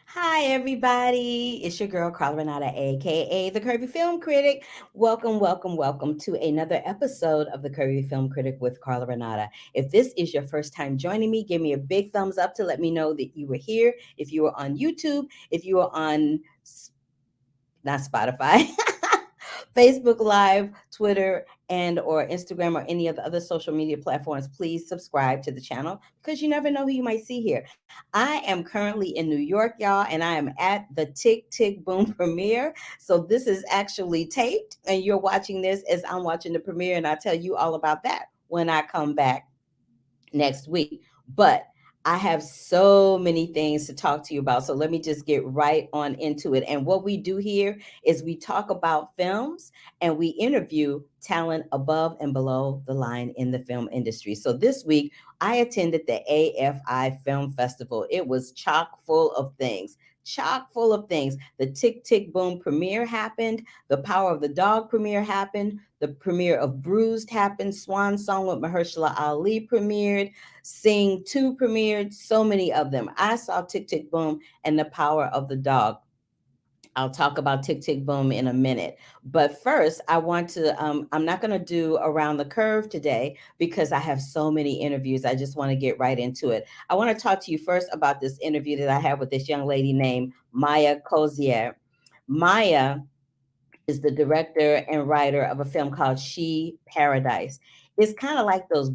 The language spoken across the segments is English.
Hi, everybody. It's your girl, Carla Renata, aka the Curvy Film Critic. Welcome, welcome, welcome to another episode of the Curvy Film Critic with Carla Renata. If this is your first time joining me, give me a big thumbs up to let me know that you were here. If you were on YouTube, if you were on not Spotify, Facebook Live, Twitter, and or Instagram or any of the other social media platforms, please subscribe to the channel because you never know who you might see here. I am currently in New York, y'all, and I am at the Tick Tick Boom premiere. So this is actually taped, and you're watching this as I'm watching the premiere, and I'll tell you all about that when I come back next week. But I have so many things to talk to you about. So let me just get right on into it. And what we do here is we talk about films and we interview talent above and below the line in the film industry. So this week, I attended the AFI Film Festival. It was chock full of things. Chock full of things. The Tick Tick Boom premiere happened. The Power of the Dog premiere happened. The premiere of Bruised happened. Swan Song with Mahershala Ali premiered. Sing 2 premiered. So many of them. I saw Tick Tick Boom and The Power of the Dog. I'll talk about Tick Tick Boom in a minute. But first, I want to, I'm not going to do Around the Curve today because I have so many interviews. I just want to get right into it. I want to talk to you first about this interview that I had with this young lady named Maya Cozier. Maya is the director and writer of a film called She Paradise. It's kind of like those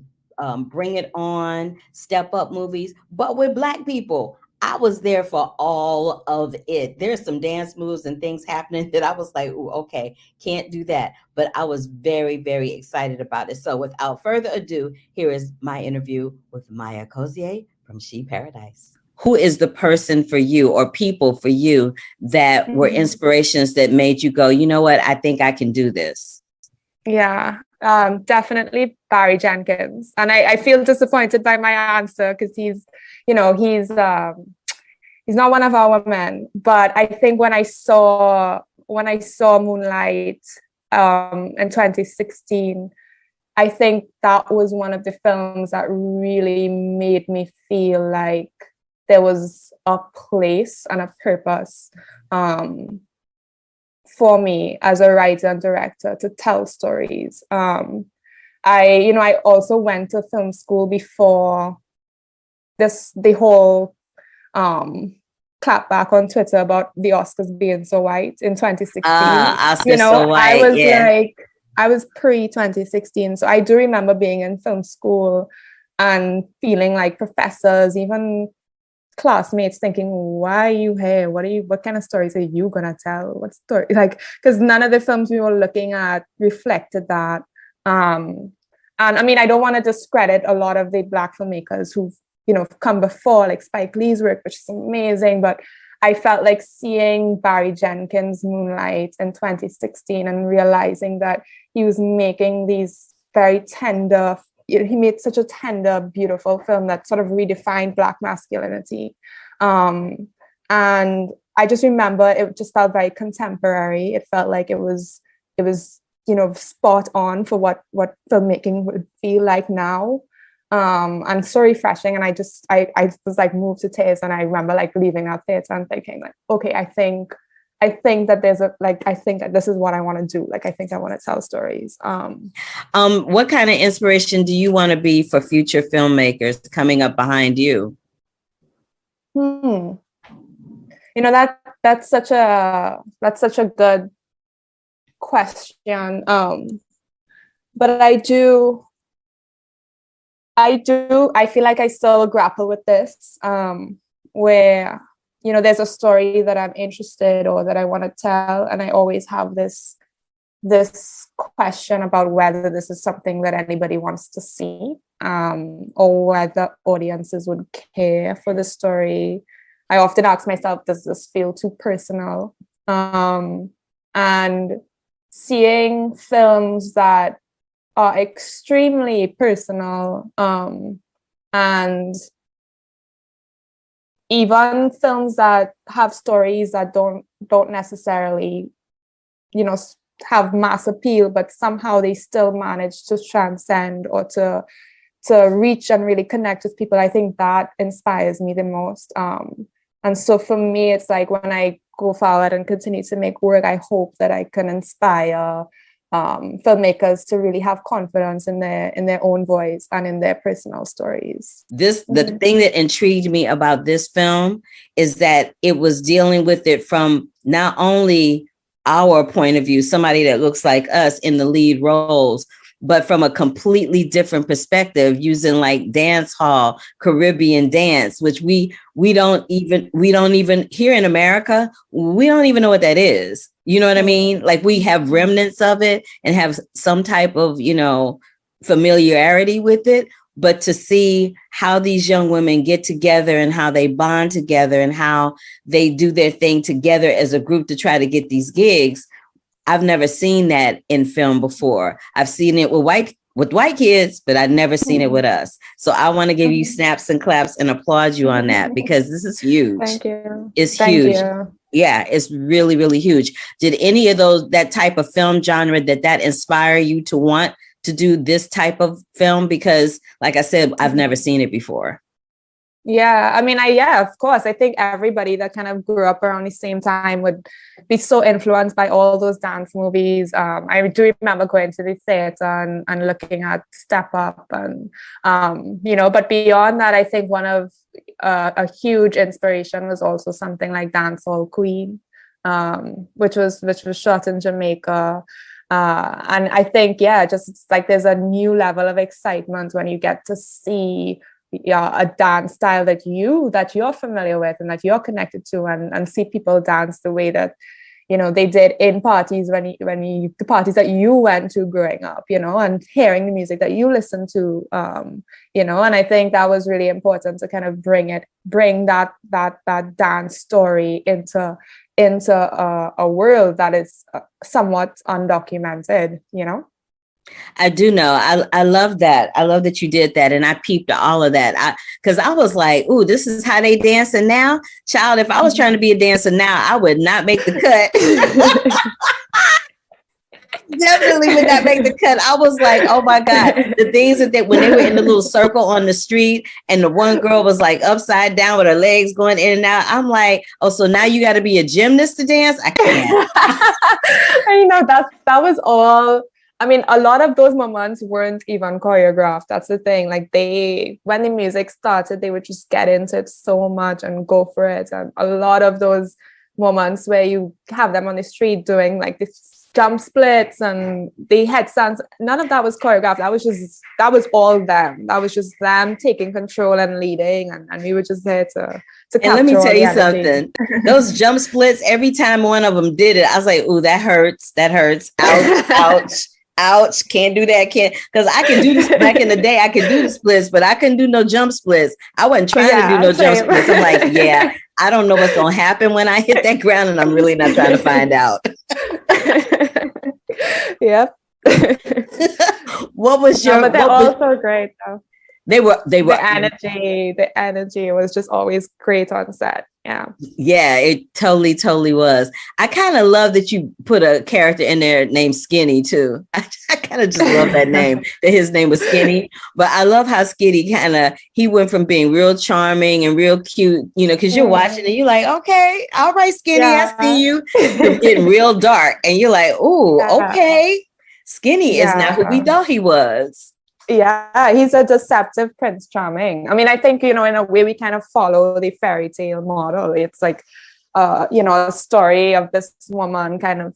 Bring It On, Step Up movies, but with Black people. I was there for all of it. There's some dance moves and things happening that I was like, ooh, okay, can't do that. But I was very, very excited about it. So without further ado, here is my interview with Maya Cozier from She Paradise. Who is the person for you or people for you that were inspirations that made you go, you know what, I think I can do this? Yeah, definitely Barry Jenkins. And I feel disappointed by my answer because he's not one of our men. But I think when I saw Moonlight in 2016, I think that was one of the films that really made me feel like there was a place and a purpose for me as a writer and director to tell stories. I also went to film school before the whole clapback on Twitter about the Oscars being so white in 2016. Oscars so white, I was pre-2016, so I do remember being in film school and feeling like professors, even classmates, thinking, why are you here? What kind of stories are you gonna tell? What story? Because none of the films we were looking at reflected that. And I mean, I don't want to discredit a lot of the Black filmmakers who've come before, like Spike Lee's work, which is amazing, but I felt like seeing Barry Jenkins' Moonlight in 2016 and realizing that he was making these very tender, he made such a tender, beautiful film that sort of redefined Black masculinity. And I just remember it just felt very contemporary. It felt like it was spot on for what filmmaking would feel like now. And so refreshing. And I was like moved to tears. And I remember like leaving that theater and thinking like, okay, I think that I think that this is what I want to do. Like, I think I want to tell stories. What kind of inspiration do you want to be for future filmmakers coming up behind you? That's such a good question. But I feel like I still grapple with this, where, there's a story that I'm interested or that I want to tell. And I always have this question about whether this is something that anybody wants to see, or whether audiences would care for the story. I often ask myself, does this feel too personal? And seeing films that are extremely personal, and even films that have stories that don't necessarily, have mass appeal, but somehow they still manage to transcend or to reach and really connect with people. I think that inspires me the most. And so for me, it's like when I go forward and continue to make work, I hope that I can inspire filmmakers to really have confidence in their own voice and in their personal stories. The thing that intrigued me about this film is that it was dealing with it from not only our point of view, somebody that looks like us in the lead roles, but from a completely different perspective, using like dance hall, Caribbean dance, which we don't even here in America, we don't even know what that is. You know what I mean? Like we have remnants of it and have some type of, familiarity with it. But to see how these young women get together and how they bond together and how they do their thing together as a group to try to get these gigs, I've never seen that in film before. I've seen it with white kids, but I've never seen it with us. So I want to give you snaps and claps and applaud you on that, because this is huge. Thank you. It's huge. Yeah, it's really, really huge. Did any of that type of film genre that inspire you to want to do this type of film? Because like I said, I've never seen it before. Yeah, I mean, of course. I think everybody that kind of grew up around the same time would be so influenced by all those dance movies. I do remember going to the theater and looking at Step Up and, but beyond that, I think one of a huge inspiration was also something like Dancehall Queen, which was shot in Jamaica. And I think, just it's like there's a new level of excitement when you get to see a dance style that you're familiar with and that you're connected to, and see people dance the way that they did in parties the parties that you went to growing up, and hearing the music that you listened to, and I think that was really important to kind of bring that dance story into a world that is somewhat undocumented. I do know. I love that. I love that you did that. And I peeped all of that. Because I was like, ooh, this is how they dancing now. Child, if I was trying to be a dancer now, I would not make the cut. Definitely would not make the cut. I was like, oh my God. The things that when they were in the little circle on the street and the one girl was like upside down with her legs going in and out. I'm like, oh, so now you got to be a gymnast to dance? I can't. That was all. I mean, a lot of those moments weren't even choreographed. That's the thing. Like when the music started, they would just get into it so much and go for it. And a lot of those moments where you have them on the street doing like this jump splits and the headstands, none of that was choreographed. That was all them. That was just them taking control and leading. And we were just there to and let me tell you something. Those jump splits, every time one of them did it, I was like, ooh, that hurts. That hurts. Ouch, ouch. Ouch, can't do that, because I can do this back in the day. I could do the splits, but I couldn't do no jump splits. I wasn't trying to do no jump splits. I'm like, yeah, I don't know what's going to happen when I hit that ground, and I'm really not trying to find out. Yep. What was your? But they're also great, though. They were. The energy was just always great on set. Yeah, it totally was. I kind of love that you put a character in there named Skinny too. I kind of just love that name, that his name was Skinny. But I love how Skinny he went from being real charming and real cute, because you're watching and you're like, okay, all right, Skinny, I see you. You're getting real dark and you're like, ooh, okay. Skinny is not who we thought he was. Yeah, he's a deceptive Prince Charming. I mean, I think, in a way we kind of follow the fairy tale model. It's like, a story of this woman kind of,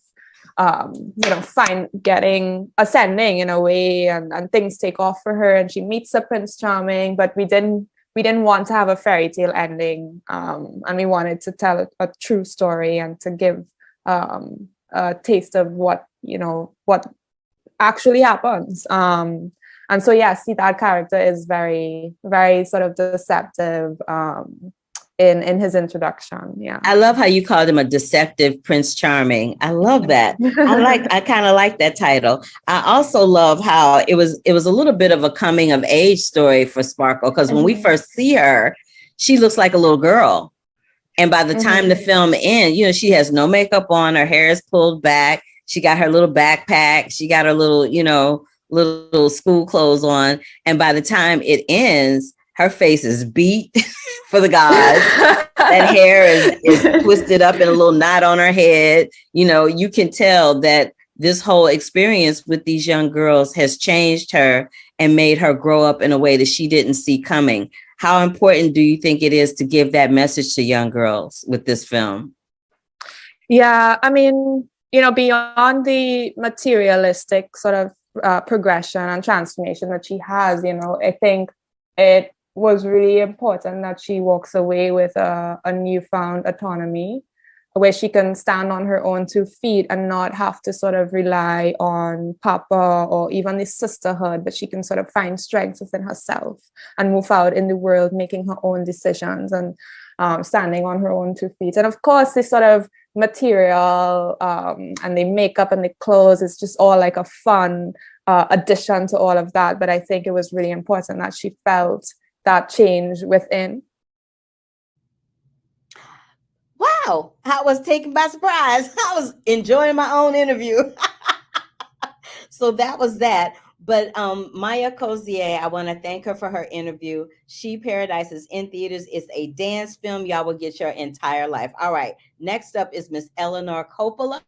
ascending in a way, and things take off for her and she meets a Prince Charming, but we didn't want to have a fairy tale ending. And we wanted to tell a true story and to give a taste of what actually happens. And so, see, that character is very, very sort of deceptive, in his introduction. Yeah. I love how you called him a deceptive Prince Charming. I love that. I kind of like that title. I also love how it was a little bit of a coming of age story for Sparkle, because when we first see her, she looks like a little girl. And by the time the film ends, you know, she has no makeup on, her hair is pulled back. She got her little backpack. She got her little, you know, little school clothes on. And by the time it ends, her face is beat for the gods. That hair is twisted up in a little knot on her head. You know, you can tell that this whole experience with these young girls has changed her and made her grow up in a way that she didn't see coming. How important do you think it is to give that message to young girls with this film? Yeah, I mean, you know, beyond the materialistic sort of progression and transformation that she has, you know, I think it was really important that she walks away with a newfound autonomy where she can stand on her own 2 feet and not have to sort of rely on Papa or even the sisterhood, but she can sort of find strength within herself and move out in the world, making her own decisions and standing on her own 2 feet. And of course, this sort of material and the makeup and the clothes is just all like a fun addition to all of that. But I think it was really important that she felt that change within. Wow, I was taken by surprise. I was enjoying my own interview. So that was that. But Maya Cozier, I want to thank her for her interview. She Paradise is in theaters. It's a dance film. Y'all will get your entire life. All right. Next up is Miss Eleanor Coppola.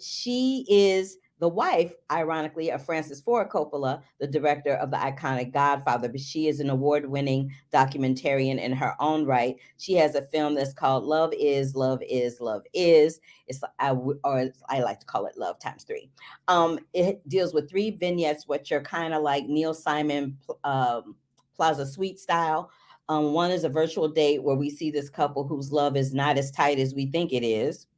She is the wife, ironically, of Francis Ford Coppola, the director of the iconic Godfather, but she is an award-winning documentarian in her own right. She has a film that's called Love Is, Love Is, Love Is. I like to call it Love Times 3. It deals with 3 vignettes, which are kind of like Neil Simon Plaza Suite style. One is a virtual date where we see this couple whose love is not as tight as we think it is.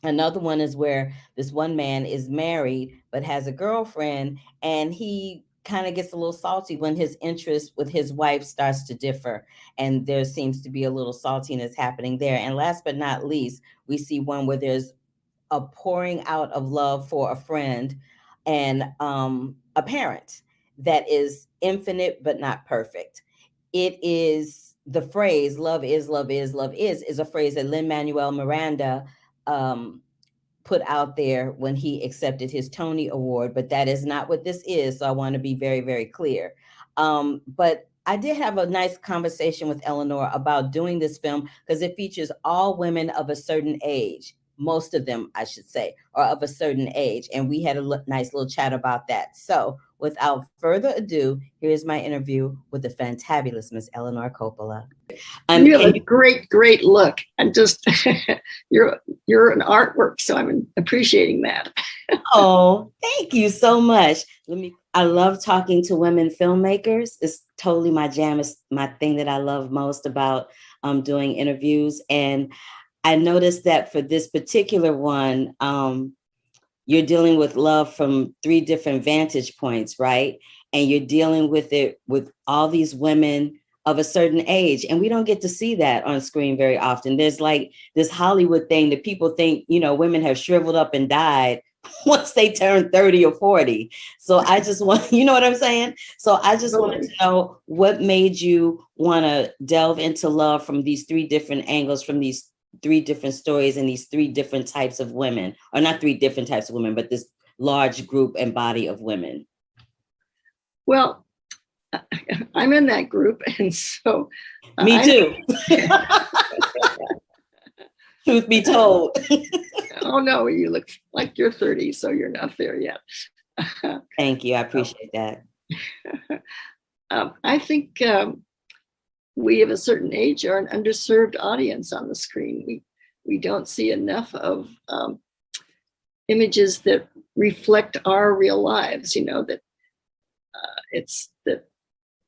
Another one is where this one man is married but has a girlfriend, and he kind of gets a little salty when his interest with his wife starts to differ, and there seems to be a little saltiness happening there. And last but not least, we see one where there's a pouring out of love for a friend and a parent that is infinite but not perfect. It is the phrase "love is, love is, love is" a phrase that Lin-Manuel Miranda put out there when he accepted his Tony Award, but that is not what this is. So I want to be very, very clear. But I did have a nice conversation with Eleanor about doing this film because it features all women of a certain age. Most of them, I should say, are of a certain age. And we had a nice little chat about that. So without further ado, here's my interview with the fantabulous Miss Eleanor Coppola. You have a great look. And just you're an artwork, so I'm appreciating that. Oh, thank you so much. I love talking to women filmmakers. It's totally my jam. It's my thing that I love most about doing interviews. And I noticed that for this particular one, you're dealing with love from 3 different vantage points, right? And you're dealing with it with all these women of a certain age. And we don't get to see that on screen very often. There's like this Hollywood thing that people think, you know, women have shriveled up and died once they turn 30 or 40. So I just want, you know what I'm saying? So I just wanted to know what made you want to delve into love from these 3 different angles, from these 3 different stories and these 3 different types of women, or not 3 different types of women, but this large group and body of women. Well, I'm in that group, and so me too. Truth be told. Oh no, you look like you're 30, so you're not there yet. Thank you. I appreciate that. I think we of a certain age are an underserved audience on the screen. We don't see enough of images that reflect our real lives. You know, that it's that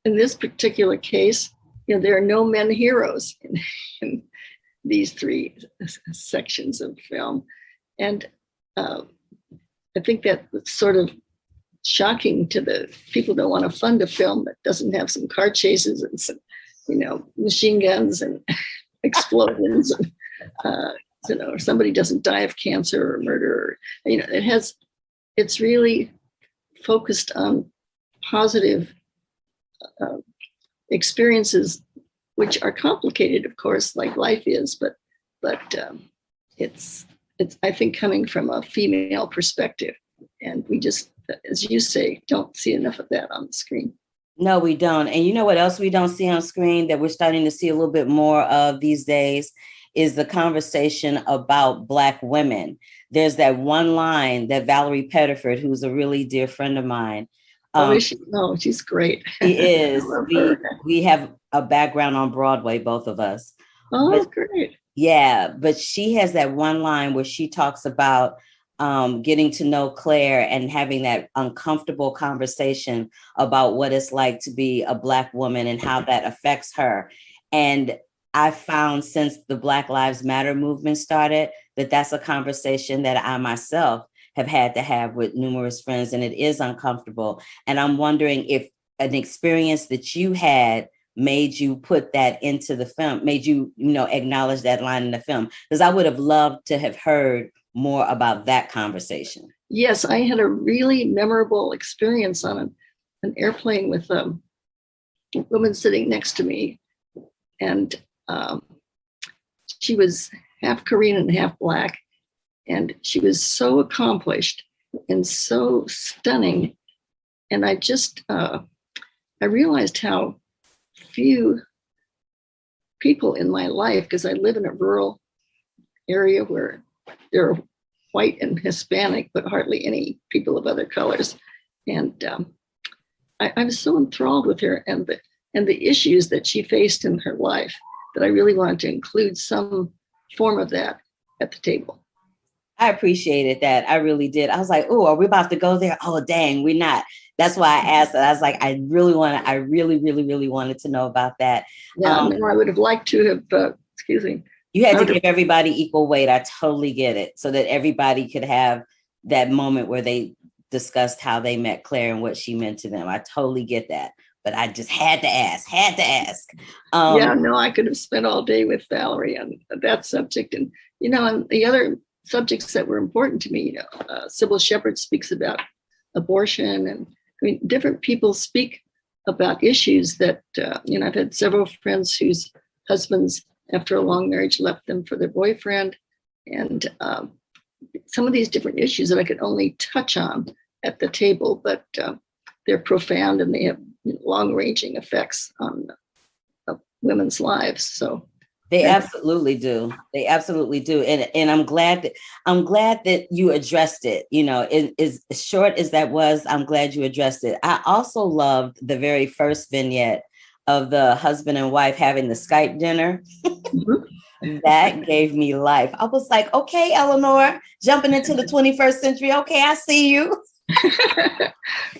in this particular case, you know, there are no men heroes in these 3 sections of film. And I think that's sort of shocking to the people that want to fund a film that doesn't have some car chases and some machine guns and explosions, and, or somebody doesn't die of cancer or murder. It's really focused on positive experiences, which are complicated, of course, like life is, but it's I think coming from a female perspective, and we just, as you say, don't see enough of that on the screen. No, we don't. And you know what else we don't see on screen that we're starting to see a little bit more of these days is the conversation about Black women. There's that one line that Valerie Pettiford, who's a really dear friend of mine. She's great. She is. We have a background on Broadway, both of us. Oh, that's great. Yeah, but she has that one line where she talks about getting to know Claire and having that uncomfortable conversation about what it's like to be a Black woman and how that affects her. And I found since the Black Lives Matter movement started, that's a conversation that I myself have had to have with numerous friends, and it is uncomfortable. And I'm wondering if an experience that you had made you put that into the film, made you, acknowledge that line in the film, because I would have loved to have heard more about that conversation. Yes, I had a really memorable experience on an airplane with a woman sitting next to me, and she was half Korean and half Black, and she was so accomplished and so stunning, and I just I realized how few people in my life, because I live in a rural area where there are white and Hispanic, but hardly any people of other colors. And I was so enthralled with her and the issues that she faced in her life that I really wanted to include some form of that at the table. I appreciated that. I really did. I was like, oh, are we about to go there? Oh, dang, we're not. That's why I asked that. I was like, I really, really, really wanted to know about that. Yeah, I would have liked to have, excuse me. You had to give everybody equal weight. I totally get it. So that everybody could have that moment where they discussed how they met Claire and what she meant to them. I totally get that. But I just had to ask. I could have spent all day with Valerie on that subject. And, on the other subjects that were important to me, Sybil Shepherd speaks about abortion, and different people speak about issues that, I've had several friends whose husbands, after a long marriage, left them for their boyfriend. And some of these different issues that I could only touch on at the table, but they're profound and they have long-ranging effects on women's lives. So they absolutely do. And I'm glad that you addressed it. As short as that was, I'm glad you addressed it. I also loved the very first vignette of the husband and wife having the Skype dinner. Mm-hmm. That gave me life. I was like, okay, Eleanor, jumping into the 21st century. Okay, I see you.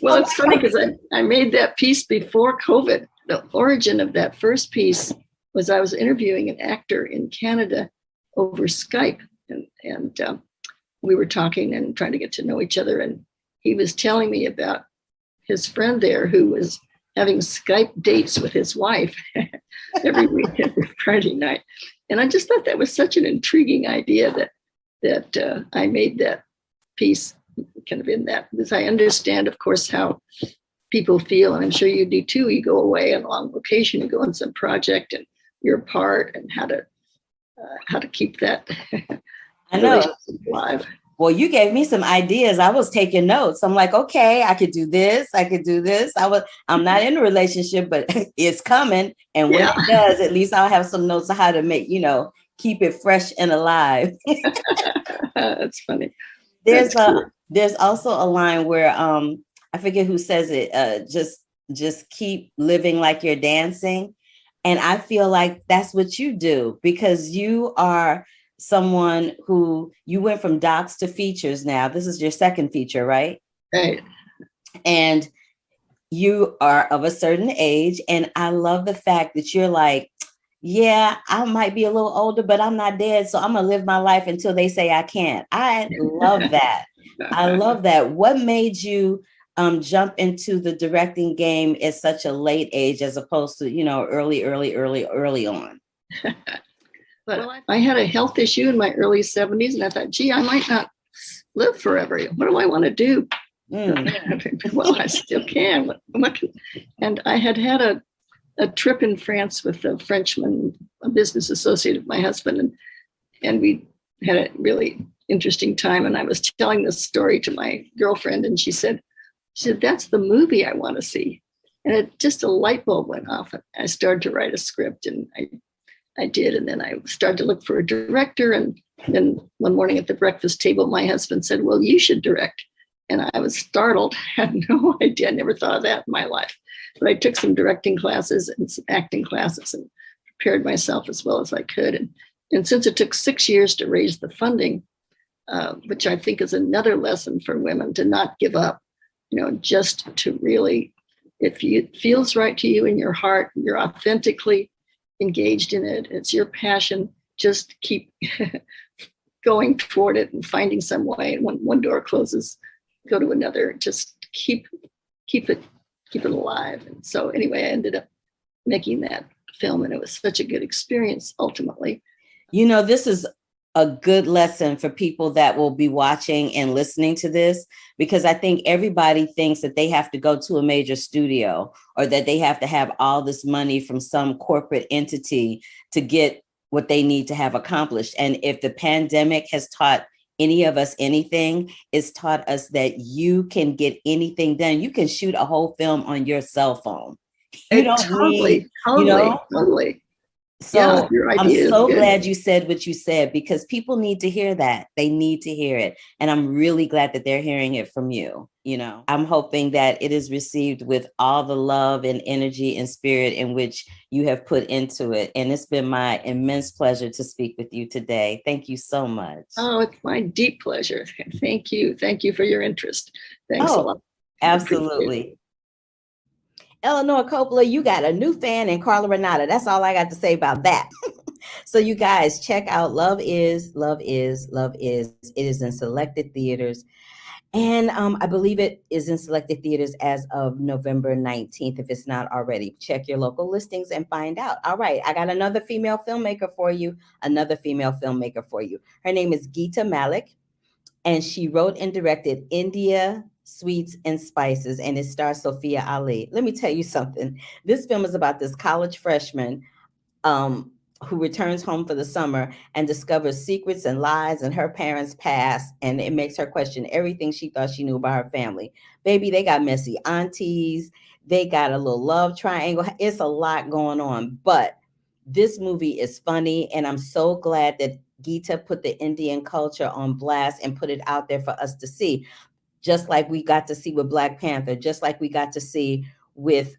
Well, it's funny because I made that piece before COVID. The origin of that first piece was I was interviewing an actor in Canada over Skype, and we were talking and trying to get to know each other. And he was telling me about his friend there who was having Skype dates with his wife every week, every Friday night. And I just thought that was such an intriguing idea that I made that piece kind of in that, because I understand, of course, how people feel, and I'm sure you do too. You go away on a long vacation, you go on some project, and you're apart, and how to keep that I know alive. Well, you gave me some ideas. I was taking notes. I'm like, okay, I could do this. I'm not in a relationship, but it's coming. And when it does, at least I'll have some notes on how to make, keep it fresh and alive. That's funny. There's also a line where I forget who says it. Just keep living like you're dancing. And I feel like that's what you do, because you are someone who, you went from docs to features. Now this is your second feature, right? Right. And you are of a certain age. And I love the fact that you're like, yeah, I might be a little older, but I'm not dead. So I'm going to live my life until they say I can't. I love that. I love that. What made you jump into the directing game at such a late age as opposed to, early on? Well, I had a health issue in my early 70s, and I thought, gee, I might not live forever. What do I want to do? Well, I still can. And I had a trip in France with a Frenchman, a business associate of my husband, and we had a really interesting time. And I was telling this story to my girlfriend, and she said, that's the movie I want to see. And just a light bulb went off. I started to write a script, and I did. And then I started to look for a director. And then one morning at the breakfast table, my husband said, well, you should direct. And I was startled. I had no idea. I never thought of that in my life. But I took some directing classes and some acting classes and prepared myself as well as I could. And since it took 6 years to raise the funding, which I think is another lesson for women, to not give up, just to really, if it feels right to you in your heart, you're authentically engaged in it, it's your passion, just keep going toward it and finding some way. And when one door closes, go to another. Just keep it alive. And so anyway, I ended up making that film, and it was such a good experience ultimately. This is a good lesson for people that will be watching and listening to this, because I think everybody thinks that they have to go to a major studio or that they have to have all this money from some corporate entity to get what they need to have accomplished. And if the pandemic has taught any of us anything, it's taught us that you can get anything done. You can shoot a whole film on your cell phone. You don't need, totally. So yeah, I'm so glad you said what you said, because people need to hear that. They need to hear it. And I'm really glad that they're hearing it from you. I'm hoping that it is received with all the love and energy and spirit in which you have put into it. And it's been my immense pleasure to speak with you today. Thank you so much. Oh, it's my deep pleasure. Thank you. Thank you for your interest. Thanks a lot. Absolutely. Eleanor Coppola, you got a new fan in Carla Renata. That's all I got to say about that. So you guys check out Love Is. It is in selected theaters. And I believe it is in selected theaters as of November 19th, if it's not already. Check your local listings and find out. All right, I got another female filmmaker for you. Her name is Gita Malik, and she wrote and directed India, Sweets and Spices, and it stars Sophia Ali. Let me tell you something. This film is about this college freshman who returns home for the summer and discovers secrets and lies in her parents' past, and it makes her question everything she thought she knew about her family. Baby, they got messy aunties. They got a little love triangle. It's a lot going on, but this movie is funny, and I'm so glad that Gita put the Indian culture on blast and put it out there for us to see. Just like we got to see with Black Panther, just like we got to see with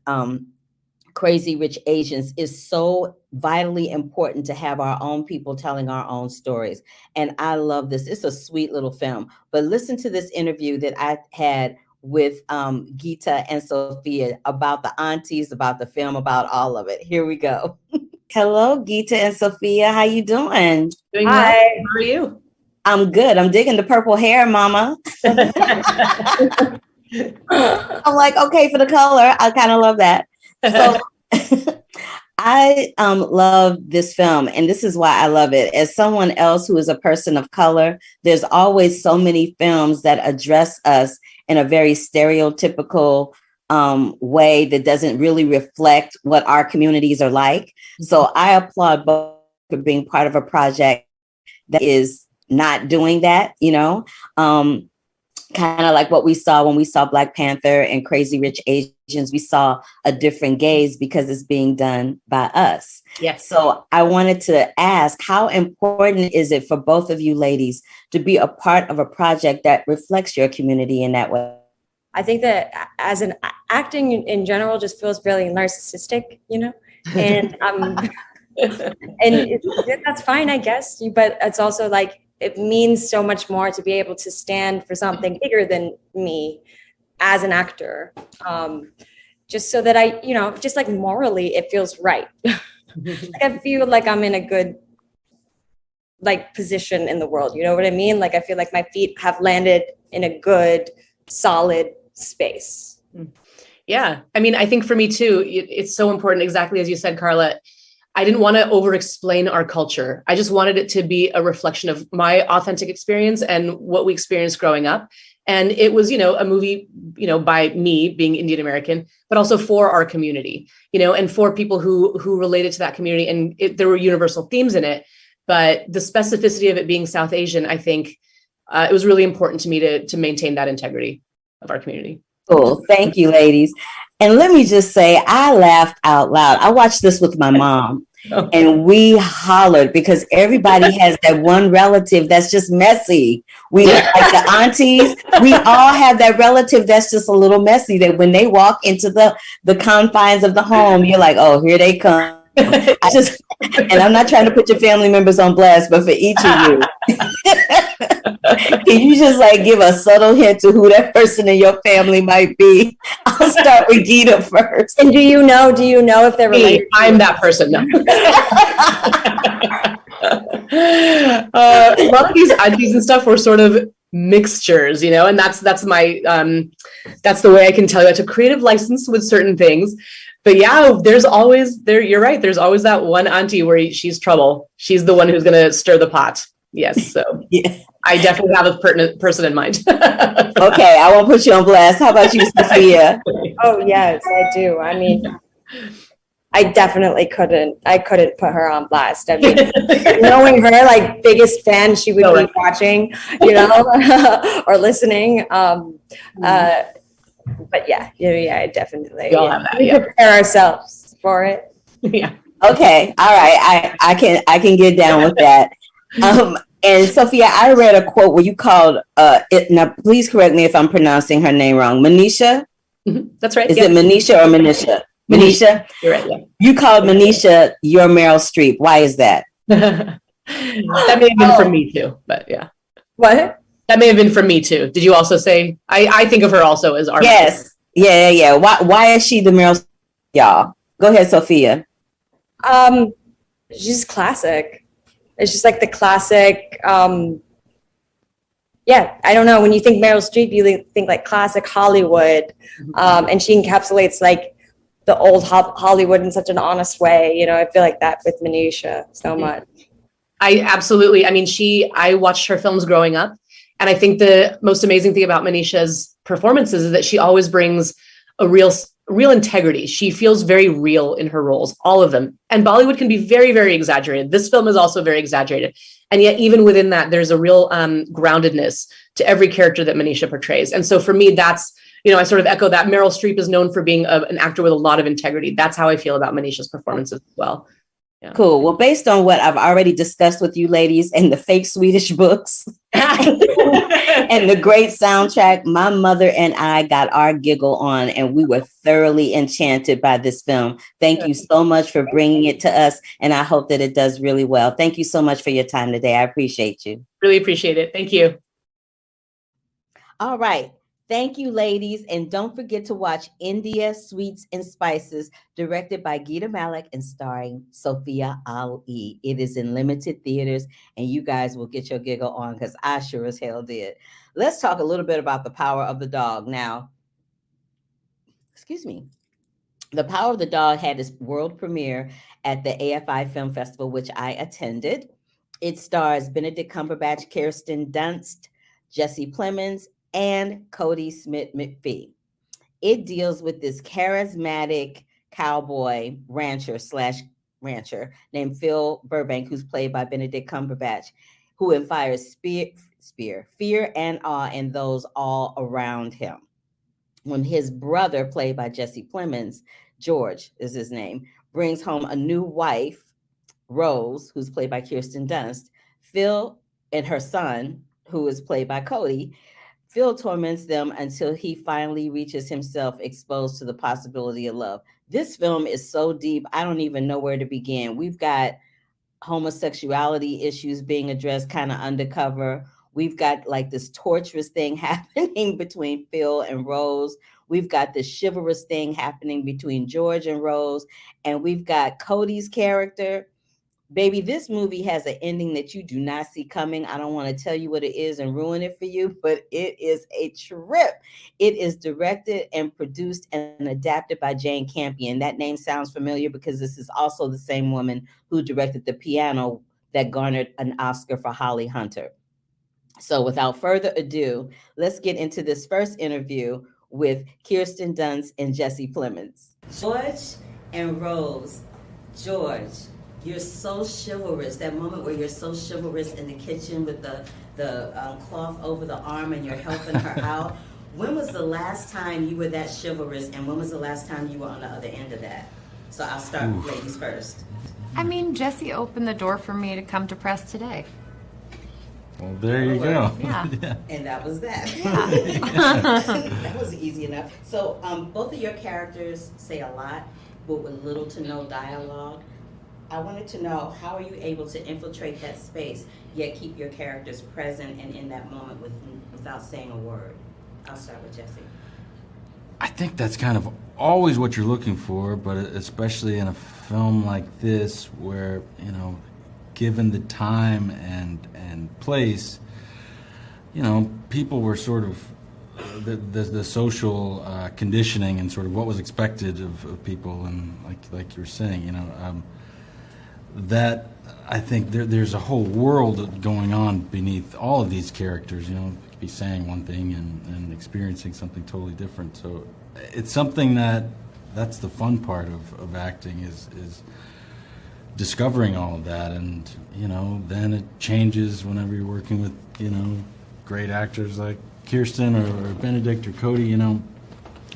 Crazy Rich Asians, is so vitally important to have our own people telling our own stories. And I love this. It's a sweet little film. But listen to this interview that I had with Gita and Sophia about the aunties, about the film, about all of it. Here we go. Hello, Gita and Sophia. How you doing? Doing well. How are you? I'm good. I'm digging the purple hair, mama. I'm like, okay, for the color. I kind of love that. So I love this film, and this is why I love it. As someone else who is a person of color, there's always so many films that address us in a very stereotypical way that doesn't really reflect what our communities are like. So I applaud both for being part of a project that is not doing that, kind of like what we saw when we saw Black Panther and Crazy Rich Asians. We saw a different gaze because it's being done by us. Yes. So I wanted to ask, how important is it for both of you ladies to be a part of a project that reflects your community in that way? I think that as an acting in general just feels really narcissistic, and and that's fine, I guess. But it's also like, it means so much more to be able to stand for something bigger than me as an actor. Just so that I, just like morally, it feels right. Like I feel like I'm in a good position in the world. You know what I mean? Like I feel like my feet have landed in a good, solid space. Yeah. I mean, I think for me too, it's so important, exactly as you said, Carla. I didn't want to over-explain our culture. I just wanted it to be a reflection of my authentic experience and what we experienced growing up. And it was, a movie, by me being Indian American, but also for our community, and for people who related to that community. And there were universal themes in it, but the specificity of it being South Asian, I think it was really important to me to maintain that integrity of our community. Cool. Thank you, ladies. And let me just say, I laughed out loud. I watched this with my mom. And we hollered because everybody has that one relative that's just messy. We like the aunties. We all have that relative that's just a little messy, that when they walk into the confines of the home, you're like, oh, here they come. And I'm not trying to put your family members on blast, but for each of you, can you just give a subtle hint to who that person in your family might be? I'll start with Gita first. And do you know if they're related? I'm that person. No. A lot of these aunties and stuff were sort of mixtures, and that's my that's the way I can tell you. I took creative license with certain things. But yeah, you're right. There's always that one auntie where she's trouble. She's the one who's going to stir the pot. Yes. So yeah. I definitely have a pertinent person in mind. Okay. I won't put you on blast. How about you, Sophia? Oh, yes, I do. I mean, I definitely couldn't put her on blast. I mean, knowing her, biggest fan she would be watching, or listening. But yeah, definitely. We all have that, we prepare ourselves for it. Yeah. Okay. All right. I can get down with that. And Sophia, I read a quote where you called it. Now, please correct me if I'm pronouncing her name wrong. Manisha. Mm-hmm. That's right. Is it Manisha or Manisha? Manisha. You're right. Yeah. You called Manisha your Meryl Streep. Why is that? That may have been from me too. But yeah. What? That may have been from me too. Did you also say? I think of her also as our. Yes. Yeah. Why is she the Meryl? Y'all, go ahead, Sophia. She's classic. It's just the classic. I don't know. When you think Meryl Streep, you think classic Hollywood, and she encapsulates the old Hollywood in such an honest way. I feel like that with Manisha so much. I absolutely. I mean, I watched her films growing up. And I think the most amazing thing about Manisha's performances is that she always brings a real integrity. She feels very real in her roles, all of them. And Bollywood can be very, very exaggerated. This film is also very exaggerated. And yet even within that, there's a real groundedness to every character that Manisha portrays. And so for me, that's, I sort of echo that. Meryl Streep is known for being an actor with a lot of integrity. That's how I feel about Manisha's performances as well. Yeah. Cool. Well, based on what I've already discussed with you ladies and the fake Swedish books and the great soundtrack, my mother and I got our giggle on, and we were thoroughly enchanted by this film. Thank you so much for bringing it to us, and I hope that it does really well. Thank you so much for your time today. I appreciate you. Really appreciate it. Thank you. All right. Thank you, ladies. And don't forget to watch India Sweets and Spices, directed by Gita Malik and starring Sophia Ali. It is in limited theaters, and you guys will get your giggle on because I sure as hell did. Let's talk a little bit about The Power of the Dog. Now, excuse me. The Power of the Dog had its world premiere at the AFI Film Festival, which I attended. It stars Benedict Cumberbatch, Kirsten Dunst, Jesse Plemons, and Cody Smith McPhee. It deals with this charismatic cowboy rancher named Phil Burbank, who's played by Benedict Cumberbatch, who inspires fear and awe in those all around him. When his brother, played by Jesse Plemons, George is his name, brings home a new wife, Rose, who's played by Kirsten Dunst, Phil and her son, who is played by Cody, Phil torments them until he finally reaches himself exposed to the possibility of love. This film is so deep, I don't even know where to begin. We've got homosexuality issues being addressed kind of undercover. We've got this torturous thing happening between Phil and Rose. We've got this chivalrous thing happening between George and Rose. And we've got Cody's character Baby, this movie has an ending that you do not see coming. I don't want to tell you what it is and ruin it for you, but it is a trip. It is directed and produced and adapted by Jane Campion. That name sounds familiar because this is also the same woman who directed The Piano that garnered an Oscar for Holly Hunter. So without further ado, let's get into this first interview with Kirsten Dunst and Jesse Plemons. George and Rose. George, you're so chivalrous. That moment where you're so chivalrous in the kitchen with the cloth over the arm and you're helping her out. When was the last time you were that chivalrous, and when was the last time you were on the other end of that? So I'll start with ladies first. I mean, Jesse opened the door for me to come to press today. Well, there you go. Yeah. And that was that. Yeah. That was easy enough. So both of your characters say a lot, but with little to no dialogue. I wanted to know, how are you able to infiltrate that space, yet keep your characters present and in that moment without saying a word? I'll start with Jesse. I think that's kind of always what you're looking for, but especially in a film like this where, you know, given the time and place, you know, people were sort of the social conditioning and sort of what was expected of people, and like you were saying, you know, that I think there's a whole world going on beneath all of these characters. You know, you could be saying one thing and experiencing something totally different. So it's something that's the fun part of acting is discovering all of that, and you know, then it changes whenever you're working with, you know, great actors like Kirsten or Benedict or Cody, you know.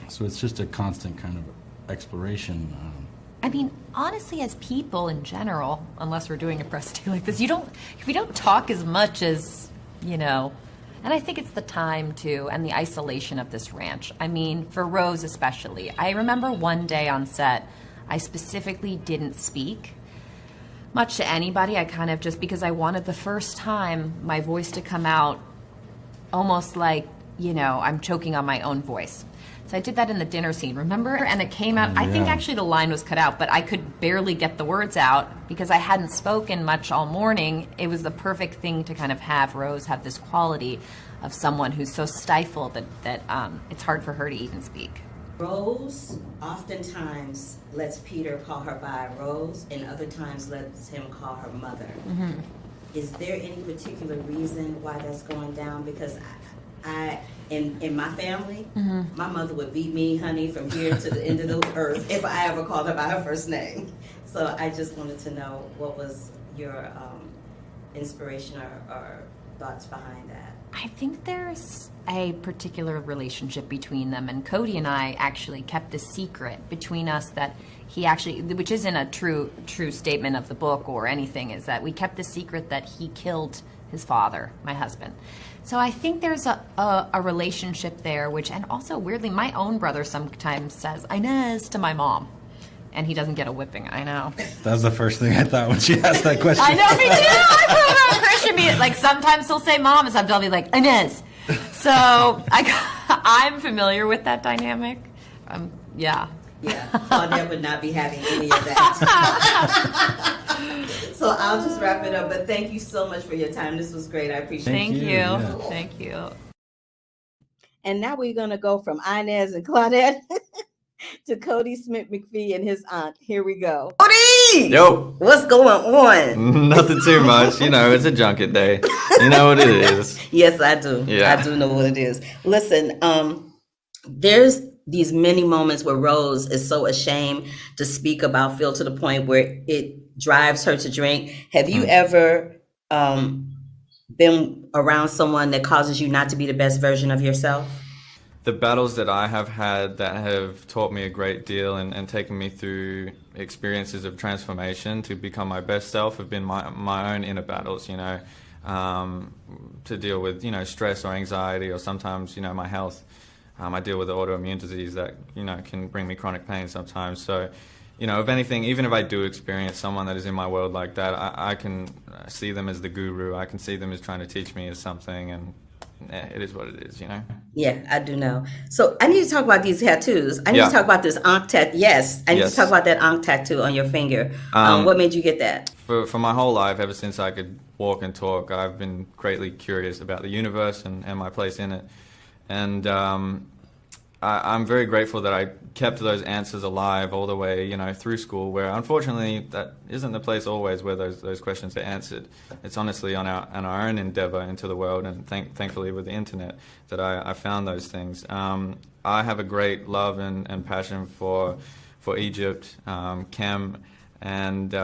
So it's just a constant kind of exploration. I mean, honestly, as people in general, unless we're doing a press day like this, we don't talk as much as, you know, and I think it's the time too, and the isolation of this ranch. I mean, for Rose especially. I remember one day on set, I specifically didn't speak much to anybody. I kind of just, because I wanted the first time my voice to come out almost like, you know, I'm choking on my own voice. So I did that in the dinner scene, remember? And it came out, I think actually the line was cut out, but I could barely get the words out because I hadn't spoken much all morning. It was the perfect thing to kind of have Rose have this quality of someone who's so stifled that it's hard for her to even speak. Rose oftentimes lets Peter call her by Rose, and other times lets him call her mother. Mm-hmm. Is there any particular reason why that's going down? Because I in my family, mm-hmm. my mother would beat me, honey, from here to the end of the earth if I ever called her by her first name. So I just wanted to know, what was your inspiration or thoughts behind that? I think there's a particular relationship between them, and Cody and I actually kept a secret between us that he actually, which isn't a true statement of the book or anything, is that we kept the secret that he killed his father, my husband. So I think there's a relationship there, which, and also weirdly, my own brother sometimes says Inez to my mom, and he doesn't get a whipping. I know. That was the first thing I thought when she asked that question. I know, me too. I put Christian be like, sometimes he'll say mom, and sometimes he'll be like Inez. So I'm familiar with that dynamic. Yeah. Yeah, Claudette would not be having any of that. So I'll just wrap it up. But thank you so much for your time. This was great. I appreciate it. Thank you. Yeah. Thank you. And now we're going to go from Inez and Claudette to Cody Smith McPhee and his aunt. Here we go. Cody! Yo! What's going on? Nothing too much. You know, it's a junket day. You know what it is. Yes, I do. Yeah. I do know what it is. Listen, there's these many moments where Rose is so ashamed to speak about Phil to the point where it drives her to drink. Have you ever been around someone that causes you not to be the best version of yourself? The battles that I have had that have taught me a great deal and taken me through experiences of transformation to become my best self have been my own inner battles, you know, to deal with, you know, stress or anxiety, or sometimes, you know, my health. I deal with autoimmune disease that, you know, can bring me chronic pain sometimes. So, you know, if anything, even if I do experience someone that is in my world like that, I can see them as the guru. I can see them as trying to teach me as something, and it is what it is, you know? Yeah, I do know. So I need to talk about these tattoos. I need to talk about this Ankh tattoo. Yes, I need to talk about that Ankh tattoo on your finger. What made you get that? for my whole life, ever since I could walk and talk, I've been greatly curious about the universe and my place in it. And I'm very grateful that I kept those answers alive all the way, through school, where unfortunately that isn't the place always where those questions are answered. It's honestly on our own endeavor into the world, and thankfully with the internet that I found those things. I have a great love and passion for Egypt, chem, and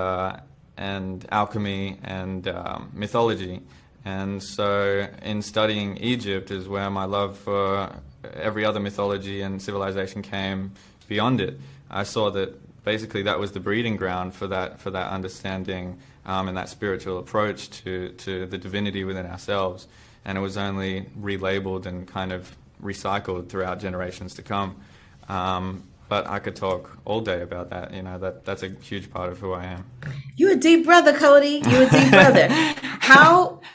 alchemy and mythology. And so in studying Egypt is where my love for every other mythology and civilization came beyond it. I saw that basically that was the breeding ground for that understanding and that spiritual approach to the divinity within ourselves. And it was only relabeled and kind of recycled throughout generations to come. But I could talk all day about that. That's a huge part of who I am. You're a deep brother, Cody. You're a deep brother.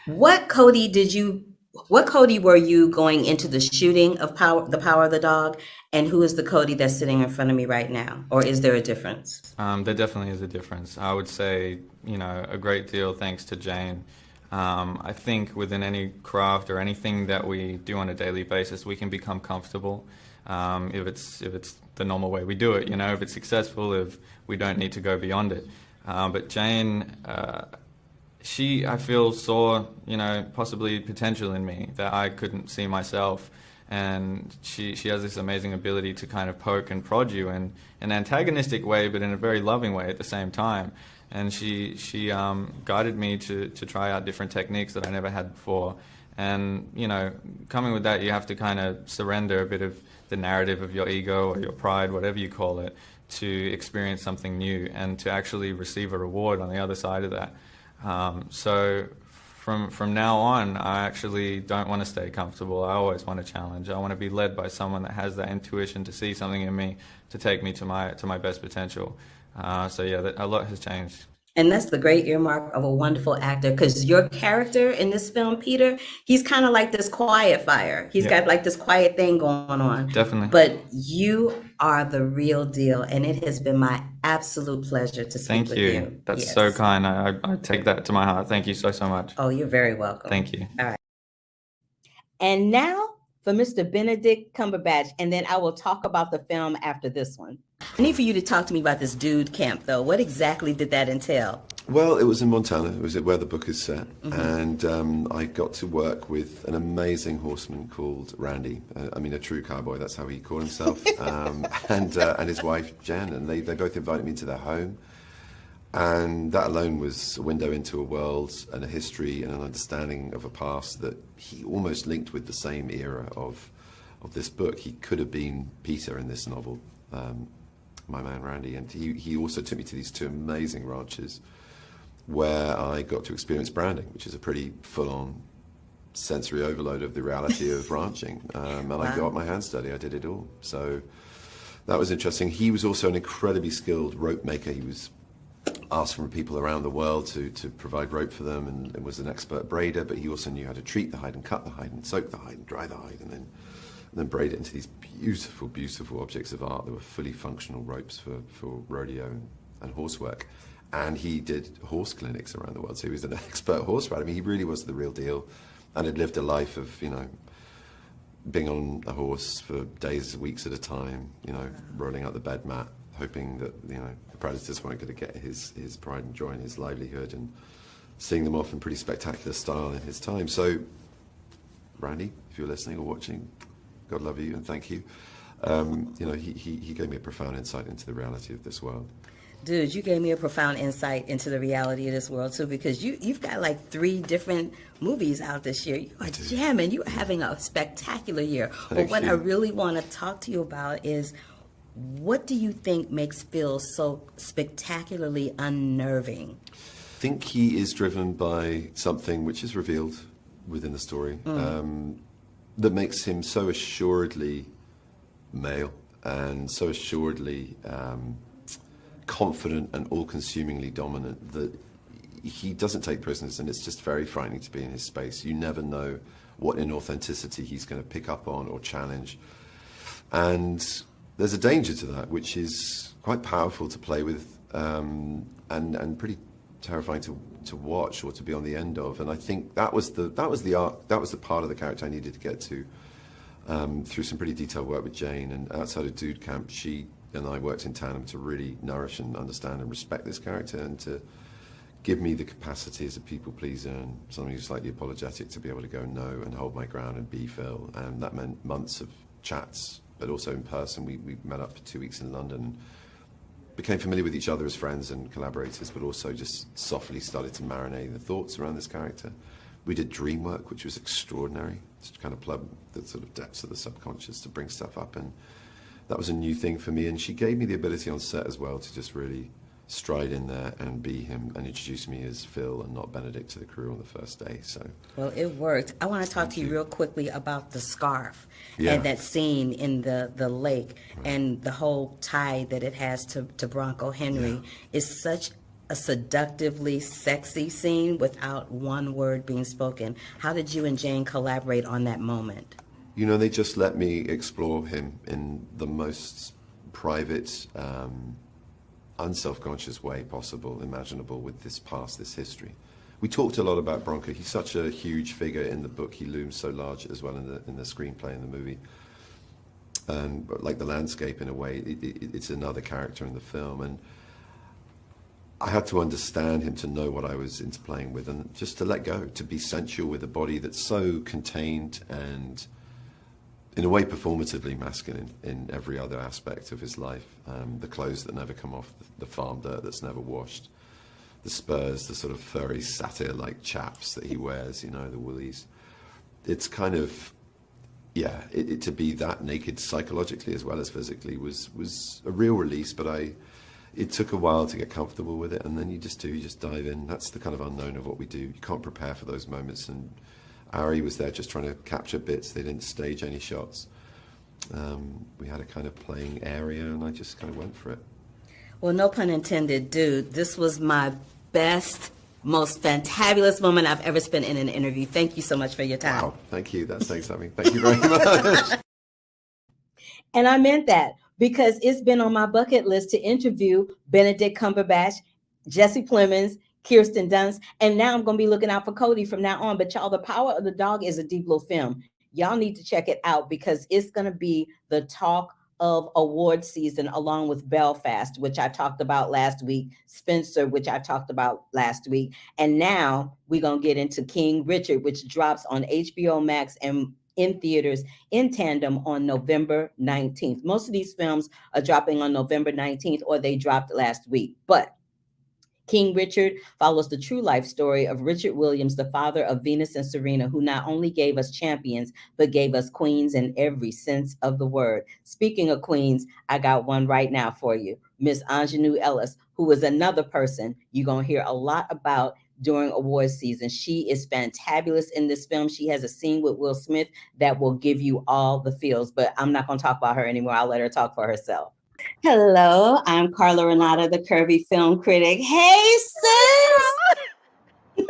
What Cody were you going into the shooting of The Power of the Dog, and who is the Cody that's sitting in front of me right now? Or is there a difference? There definitely is a difference. I would say, a great deal thanks to Jane. I think within any craft or anything that we do on a daily basis, we can become comfortable. If it's the normal way we do it, if it's successful, if we don't need to go beyond it. But Jane, she, I feel, saw, possibly potential in me that I couldn't see myself. And she has this amazing ability to kind of poke and prod you in an antagonistic way, but in a very loving way at the same time. And she guided me to try out different techniques that I never had before. And, coming with that, you have to kind of surrender a bit of the narrative of your ego or your pride, whatever you call it, to experience something new and to actually receive a reward on the other side of that. So from now on, I actually don't want to stay comfortable. I always want to challenge. I want to be led by someone that has that intuition to see something in me, to take me to my best potential. So yeah, a lot has changed. And that's the great earmark of a wonderful actor, because your character in this film, Peter, he's kind of like this quiet fire. He's got like this quiet thing going on. Definitely. But you are the real deal, and it has been my absolute pleasure to speak with you. Thank you. That's so kind. I take that to my heart. Thank you so much. Oh, you're very welcome. Thank you. All right. And now for Mr. Benedict Cumberbatch, and then I will talk about the film after this one. I need for you to talk to me about this dude camp, though. What exactly did that entail? Well, it was in Montana. It was where the book is set. And I got to work with an amazing horseman called Randy. A true cowboy, that's how he called himself. And his wife, Jen. And they both invited me to their home. And that alone was a window into a world and a history and an understanding of a past that he almost linked with the same era of this book. He could have been Peter in this novel, my man Randy. And he also took me to these two amazing ranches where I got to experience branding, which is a pretty full-on sensory overload of the reality of ranching. And wow. I got my hands dirty. I did it all. So that was interesting. He was also an incredibly skilled rope maker. He was asked from people around the world to provide rope for them, and was an expert braider, but he also knew how to treat the hide and cut the hide and soak the hide and dry the hide and then braid it into these beautiful, beautiful objects of art that were fully functional ropes for rodeo and horse work. And he did horse clinics around the world, so he was an expert horse rider. He really was the real deal, and had lived a life of, being on a horse for days, weeks at a time, rolling out the bed mat, hoping that, the predators weren't going to get his pride and joy and his livelihood, and seeing them off in pretty spectacular style in his time. So, Randy, if you're listening or watching, God love you and thank you. He gave me a profound insight into the reality of this world. Dude, you gave me a profound insight into the reality of this world, too, because you've got like 3 different movies out this year. You are jamming. You are having a spectacular year. But what I really want to talk to you about is, what do you think makes Phil so spectacularly unnerving? I think he is driven by something which is revealed within the story that makes him so assuredly male and so assuredly confident and all-consumingly dominant that he doesn't take prisoners, and it's just very frightening to be in his space. You never know what inauthenticity he's going to pick up on or challenge. And there's a danger to that, which is quite powerful to play with, and pretty terrifying to watch or to be on the end of. And I think that was the arc, that was the part of the character I needed to get to through some pretty detailed work with Jane. And outside of Dude Camp, she and I worked in tandem to really nourish and understand and respect this character, and to give me the capacity as a people pleaser and somebody who's slightly apologetic to be able to go no and hold my ground and be Phil. And that meant months of chats, but also in person. We met up for 2 weeks in London, became familiar with each other as friends and collaborators, but also just softly started to marinate the thoughts around this character. We did dream work, which was extraordinary, to kind of plug the sort of depths of the subconscious to bring stuff up. And that was a new thing for me. And she gave me the ability on set as well to just really stride in there and be him and introduce me as Phil and not Benedict to the crew on the first day. So, well, it worked. I want to talk to you real quickly about the scarf Yeah. and that scene in the lake, and the whole tie that it has to Bronco Henry is such a seductively sexy scene without one word being spoken. How did you and Jane collaborate on that moment? you know, they just let me explore him in the most private, unself-conscious way possible, imaginable, with this past, this history. We talked a lot about Bronco. He's such a huge figure in the book. He looms so large as well in the screenplay, in the movie. And like the landscape, in a way, it's another character in the film. And I had to understand him to know what I was interplaying with, and just to let go, to be sensual with a body that's so contained and, in a way, performatively masculine in every other aspect of his life. The clothes that never come off, the farm dirt that's never washed, the spurs, the sort of furry satyr-like chaps that he wears, you know, the woolies. It's kind of, yeah, to be that naked psychologically as well as physically was a real release, but it took a while to get comfortable with it, and then you just dive in. That's the kind of unknown of what we do. You can't prepare for those moments, and Ari was there just trying to capture bits. They didn't stage any shots. We had a kind of playing area, and I just kind of went for it. Well, no pun intended, dude. This was my best, most fantabulous moment I've ever spent in an interview. Thank you so much for your time. Wow, thank you. That saying something. Thank you very much. And I meant that, because it's been on my bucket list to interview Benedict Cumberbatch, Jesse Plemons, Kirsten Dunst, and now I'm going to be looking out for Cody from now on. But y'all, The Power of the Dog is a deep little film. Y'all need to check it out, because it's going to be the talk of award season, along with Belfast, which I talked about last week, Spencer, which I talked about last week, and now we're going to get into King Richard, which drops on HBO Max and in theaters in tandem on November 19th. Most of these films are dropping on November 19th, or they dropped last week. But King Richard follows the true life story of Richard Williams, the father of Venus and Serena, who not only gave us champions, but gave us queens in every sense of the word. Speaking of queens, I got one right now for you. Miss Aunjanue Ellis, who is another person you're going to hear a lot about during awards season. She is fantabulous in this film. She has a scene with Will Smith that will give you all the feels, but I'm not going to talk about her anymore. I'll let her talk for herself. Hello, I'm Carla Renata, the Curvy Film Critic. Hey, sis!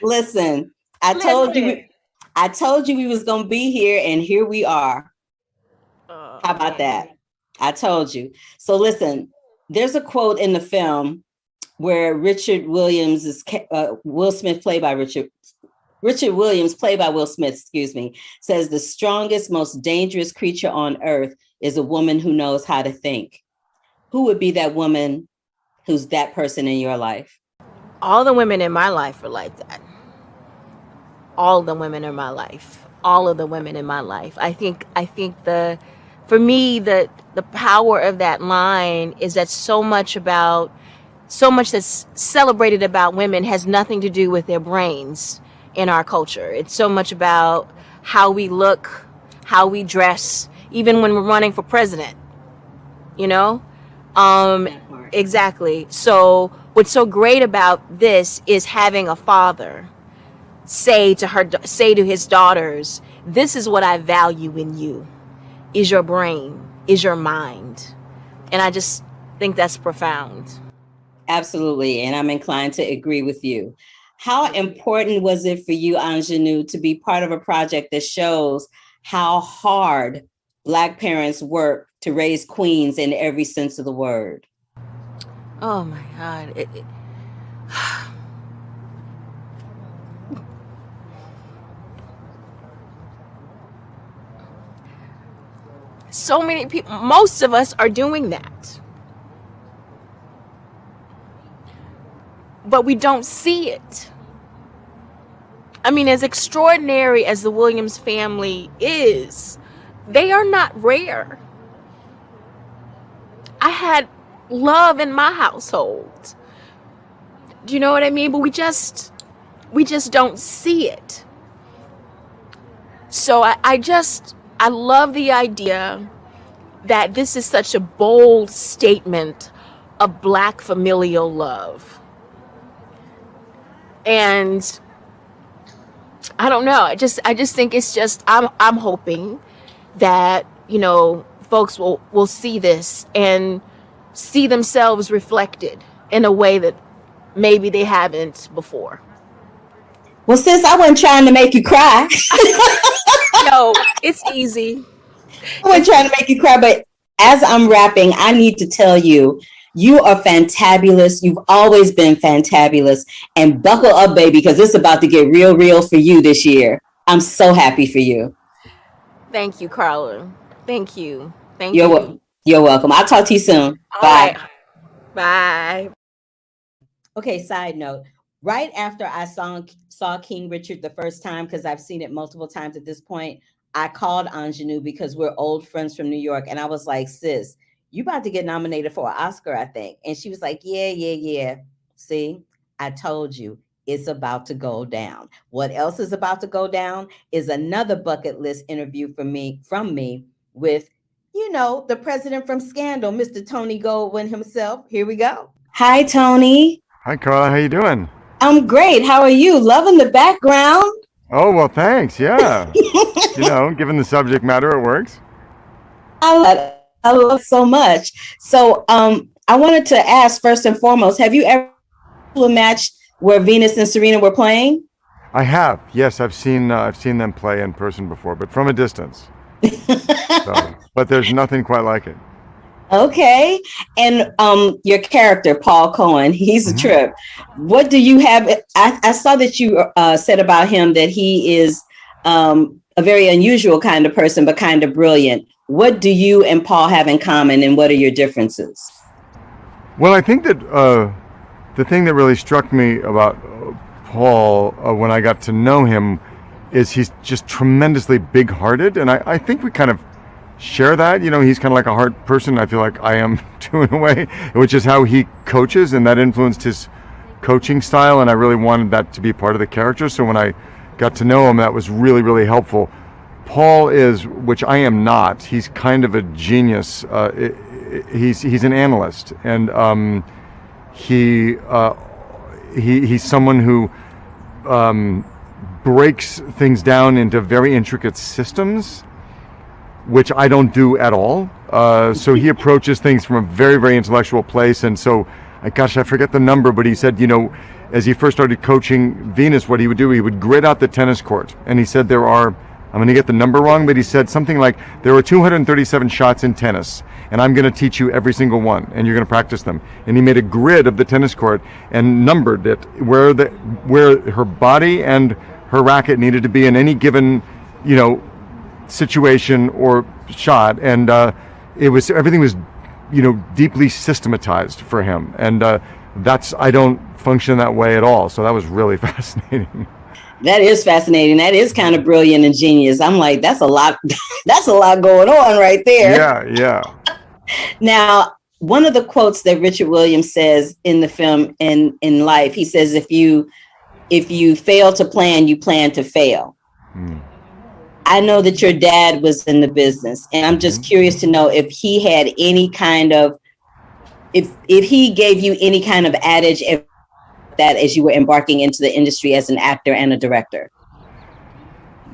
Listen, I told you we was going to be here, and here we are. How about that? I told you. So listen, there's a quote in the film where Richard Williams is Will Smith played by Richard Williams, played by Will Smith, says the strongest, most dangerous creature on earth is a woman who knows how to think. Who would be that woman who's that person in your life? All the women in my life are like that. All the women in my life. All of the women in my life. I think for me, the power of that line is that so much that's celebrated about women has nothing to do with their brains in our culture. It's so much about how we look, how we dress, even when we're running for president, you know? Exactly. So what's so great about this is having a father say to his daughters, this is what I value in you, is your brain, is your mind. And I just think that's profound. Absolutely. And I'm inclined to agree with you. How important was it for you, Aunjanue, to be part of a project that shows how hard Black parents work to raise queens in every sense of the word? Oh my God. So many people, most of us are doing that. But we don't see it. I mean, as extraordinary as the Williams family is, they are not rare. I had love in my household. Do you know what I mean? But we just don't see it. So I love the idea that this is such a bold statement of Black familial love. And I don't know. I just think it's just, I'm hoping that, folks will see this and see themselves reflected in a way that maybe they haven't before. Well, sis, I wasn't trying to make you cry. No, it's easy. I wasn't trying to make you cry, but as I'm wrapping, I need to tell you, you are fantabulous. You've always been fantabulous. And buckle up, baby, because it's about to get real, real for you this year. I'm so happy for you. Thank you, Carla. Thank you. Thank you. You're welcome. I'll talk to you soon. All Bye. right. Bye. Okay, side note. Right after I saw King Richard the first time, because I've seen it multiple times at this point, I called Aunjanue because we're old friends from New York. And I was like, sis, you about to get nominated for an Oscar, I think. And she was like, yeah. See, I told you it's about to go down. What else is about to go down is another bucket list interview from me with, the president from Scandal, Mr. Tony Goldwyn himself. Here we go. Hi, Tony. Hi, Carla. How you doing? I'm great. How are you? Loving the background? Oh, well, thanks. Yeah. Given the subject matter, it works. I love it so much. So I wanted to ask first and foremost, have you ever been to a match where Venus and Serena were playing? I have. Yes, I've seen them play in person before, but from a distance. But there's nothing quite like it. Okay. And your character, Paul Cohen, he's a trip. What do you have? I saw that you said about him that he is a very unusual kind of person, but kind of brilliant. What do you and Paul have in common, and what are your differences? Well, I think that the thing that really struck me about Paul when I got to know him is he's just tremendously big-hearted, and I think we kind of share that. He's kind of like a hard person. I feel like I am too in a way, which is how he coaches, and that influenced his coaching style, and I really wanted that to be part of the character. So when I got to know him, that was really, really helpful. Paul is, which I am not, he's kind of a genius. He's an analyst, and he's someone who breaks things down into very intricate systems, which I don't do at all. So he approaches things from a very, very intellectual place. And so, I forget the number, but he said, as he first started coaching Venus, what he would do, he would grid out the tennis court. And he said I'm going to get the number wrong, but he said something like, there are 237 shots in tennis, and I'm going to teach you every single one, and you're going to practice them. And he made a grid of the tennis court and numbered it where her body and her racket needed to be in any given, situation or shot, and everything was deeply systematized for him, and I don't function that way at all, so that was really fascinating. That is fascinating. That is kind of brilliant and genius. I'm like, that's a lot going on right there. Yeah. Now, one of the quotes that Richard Williams says in the film in life, he says, if you fail to plan, you plan to fail. I know that your dad was in the business, and I'm just curious to know if he had any kind of, if he gave you any kind of adage that as you were embarking into the industry as an actor and a director.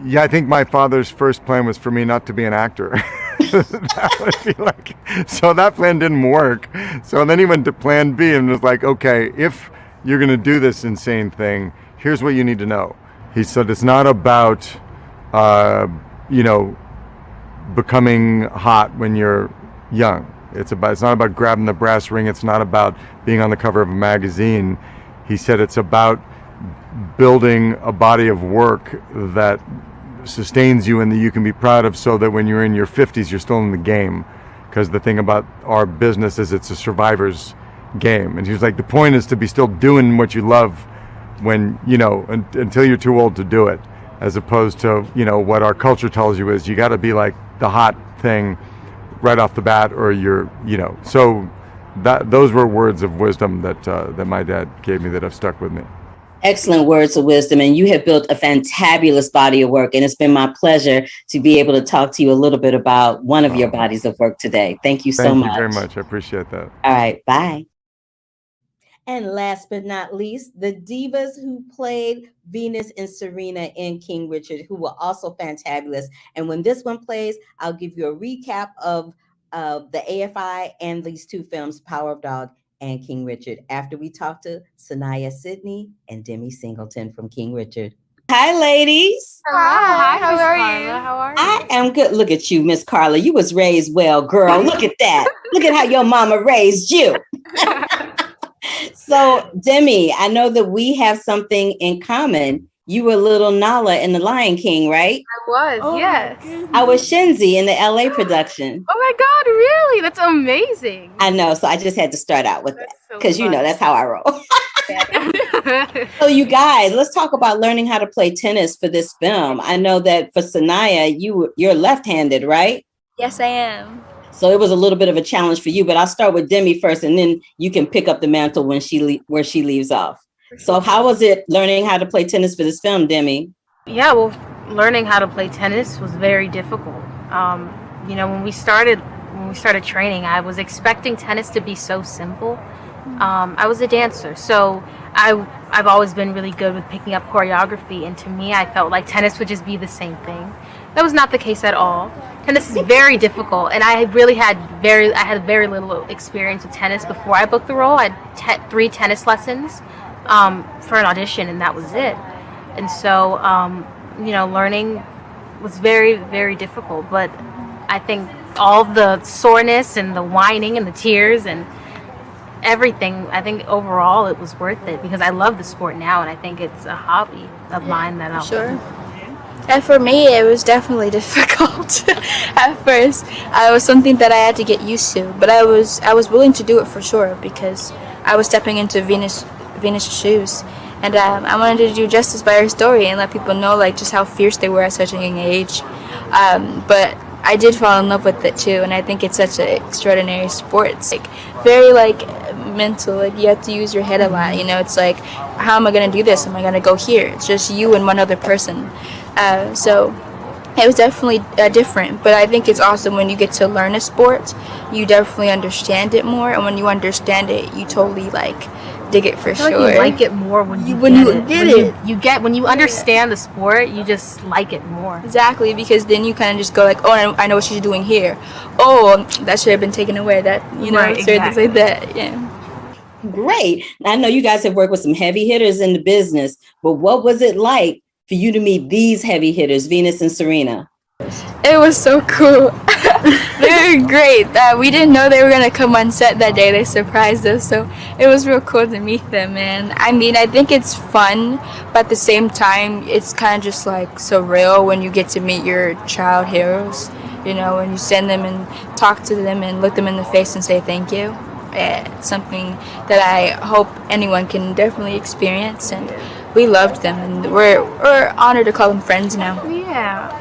Yeah, I think my father's first plan was for me not to be an actor. That would be so that plan didn't work. So then he went to plan B and was like, okay, if you're going to do this insane thing, here's what you need to know. He said, it's not about, becoming hot when you're young. It's not about grabbing the brass ring. It's not about being on the cover of a magazine. He said it's about building a body of work that sustains you and that you can be proud of, so that when you're in your 50s, you're still in the game. Because the thing about our business is it's a survivor's game. And he was like, the point is to be still doing what you love when, until you're too old to do it, as opposed to, what our culture tells you is you got to be like the hot thing right off the bat, or you're, so those were words of wisdom that my dad gave me that have stuck with me. Excellent words of wisdom, and you have built a fantabulous body of work, and it's been my pleasure to be able to talk to you a little bit about one of your bodies of work today. Thank you so much. Thank you very much. I appreciate that. All right, bye. And last but not least, the divas who played Venus and Serena in King Richard, who were also fantabulous. And when this one plays, I'll give you a recap of the AFI and these two films, Power of Dog and King Richard, after we talk to Sanaya Sidney and Demi Singleton from King Richard. Hi, ladies. Hi, how are you? I am good. Look at you, Miss Carla. You was raised well, girl. Look at that. Look at how your mama raised you. So, Demi, I know that we have something in common. You were little Nala in The Lion King, right? I was, yes. I was Shinzi in the LA production. Oh my God, really? That's amazing. I know. So I just had to start out with that because, that's how I roll. So you guys, let's talk about learning how to play tennis for this film. I know that for Sanaya, you're left-handed, right? Yes, I am. So it was a little bit of a challenge for you, but I'll start with Demi first, and then you can pick up the mantle when where she leaves off. So how was it learning how to play tennis for this film, Demi? Yeah, well, learning how to play tennis was very difficult. When we started training, I was expecting tennis to be so simple. I was a dancer, so I've always been really good with picking up choreography, and to me, I felt like tennis would just be the same thing. That was not the case at all. Tennis is very difficult, and I had very little experience with tennis before I booked the role. I had 3 tennis lessons for an audition, and that was it. And so, learning was very, very difficult. But I think all the soreness and the whining and the tears and everything, I think overall it was worth it because I love the sport now, and I think it's a hobby of mine that I'll Sure. And for me, it was definitely difficult at first. It was something that I had to get used to, but I was willing to do it for sure because I was stepping into Venus' shoes, and I wanted to do justice by her story and let people know just how fierce they were at such a young age. But I did fall in love with it too, and I think it's such an extraordinary sport. It's very mental. You have to use your head a lot. It's how am I going to do this? Am I going to go here? It's just you and one other person. So it was definitely different, but I think it's awesome when you get to learn a sport. You definitely understand it more, and when you understand it, you totally dig it for sure. You like it more when you get it. When you understand the sport, you just like it more. Exactly, because then you kind of just go I know what she's doing here. Oh, that should have been taken away. That right, certain things like that. Yeah. Great. I know you guys have worked with some heavy hitters in the business, but what was it like for you to meet these heavy hitters, Venus and Serena? It was so cool. They were great. We didn't know they were going to come on set that day. They surprised us, so it was real cool to meet them, man. I mean, I think it's fun, but at the same time, it's kind of just surreal when you get to meet your child heroes, when you send them and talk to them and look them in the face and say thank you. It's something that I hope anyone can definitely experience, and we loved them, and we're honored to call them friends now. Yeah,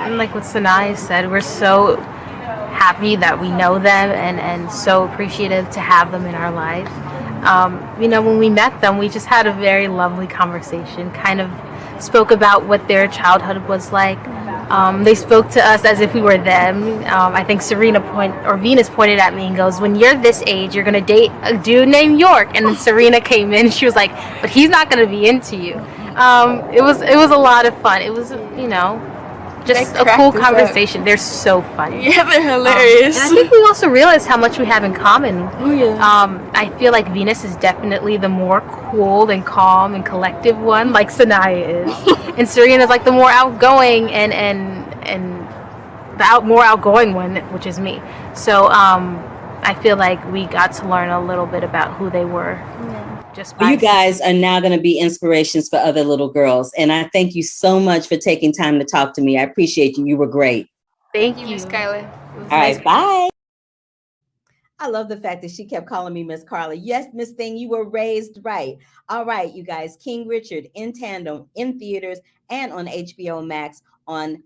and like what Sanaya said, we're so happy that we know them and so appreciative to have them in our life. When we met them, we just had a very lovely conversation, kind of spoke about what their childhood was like. They spoke to us as if we were them. I think Venus pointed at me and goes, when you're this age, you're going to date a dude named York. And then Serena came in and she was like, but he's not going to be into you. It was a lot of fun. It was, just a cool conversation. They're so funny. Yeah, they're hilarious. And I think we also realized how much we have in common. Oh, yeah. I feel like Venus is definitely the more cool and calm and collective one, like Sanaya is. And Serena is the more outgoing and more outgoing one, which is me. So I feel like we got to learn a little bit about who they were. Just by you guys are now going to be inspirations for other little girls. And I thank you so much for taking time to talk to me. I appreciate you. You were great. Thank you, Miss Skylar. All right, bye. I love the fact that she kept calling me Miss Carla. Yes, Miss Thing, you were raised right. All right, you guys, King Richard in tandem in theaters and on HBO Max on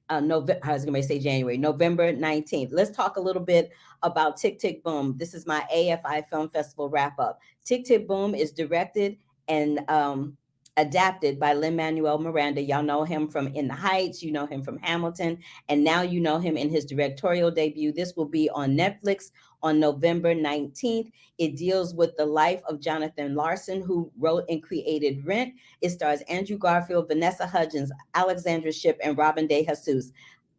November 19th. Let's talk a little bit about Tick Tick Boom. This is my AFI Film Festival wrap up. Tick Tick Boom is directed and adapted by Lin-Manuel Miranda. Y'all know him from In the Heights, you know him from Hamilton, and now you know him in his directorial debut. This will be on Netflix on November 19th. It deals with the life of Jonathan Larson, who wrote and created Rent. It stars Andrew Garfield, Vanessa Hudgens, Alexandra Shipp, and Robin DeJesus.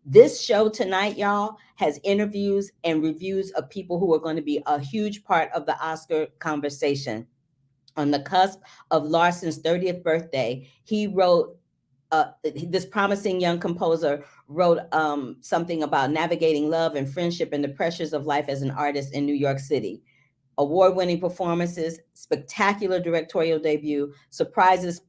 This show tonight, y'all, has interviews and reviews of people who are going to be a huge part of the Oscar conversation. On the cusp of Larson's 30th birthday, he wrote, this promising young composer wrote something about navigating love and friendship and the pressures of life as an artist in New York City. Award-winning performances, spectacular directorial debut, surprises